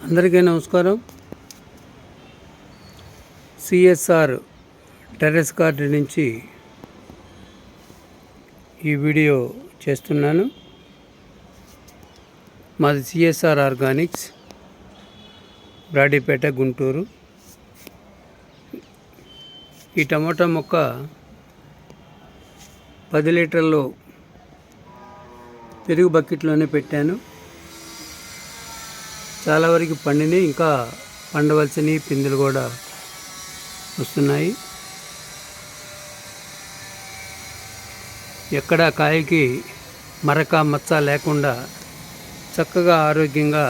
అందరికీ నమస్కారం. CSR terrace garden నుంచి ఈ వీడియో చేస్తున్నాను. మాది సిఎస్ఆర్ ఆర్గానిక్స్, బ్రాడీపేట, గుంటూరు. ఈ టమాటా మొక్క 10 లీటర్లు పెరుగు బకెట్లోనే పెట్టాను. చాలా వరకు పండినాయి, ఇంకా పండవలసినవి పిందెలు కూడా వస్తున్నాయి. ఎక్కడ కాయకి మరక మచ్చ లేకుండా చక్కగా ఆరోగ్యంగా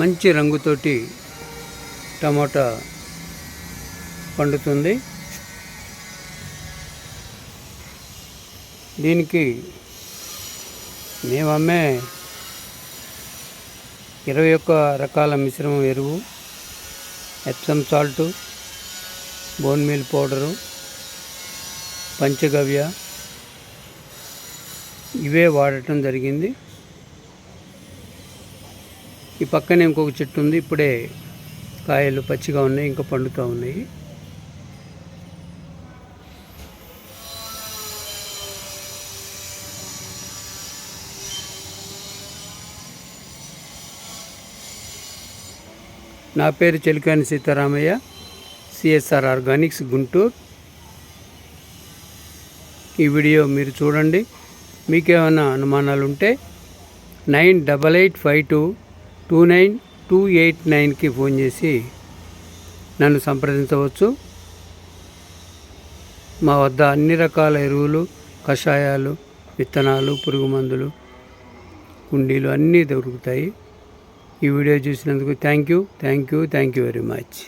మంచి రంగుతోటి టమాటా పండుతుంది. దీనికి మేము అమ్మే 21 రకాల మిశ్రమ ఎరువు, Epsom salt, bone meal powder, panchagavya ఇవే వాడటం జరిగింది. ఈ పక్కనే ఇంకొక చెట్టు ఉంది, ఇప్పుడే కాయలు పచ్చిగా ఉన్నాయి, ఇంకా పండుతూ ఉన్నాయి. నా పేరు చెలికాని సీతారామయ్య, సిఎస్ఆర్ ఆర్గానిక్స్, గుంటూరు. ఈ వీడియో మీరు చూడండి. మీకేమైనా అనుమానాలు ఉంటే 9852292289కి ఫోన్ చేసి నన్ను సంప్రదించవచ్చు. మా వద్ద అన్ని రకాల ఎరువులు, కషాయాలు, విత్తనాలు, పురుగు మందులు, కుండీలు అన్నీ దొరుకుతాయి. ఈ వీడియో చూసినందుకు థ్యాంక్ యూ వెరీ మచ్.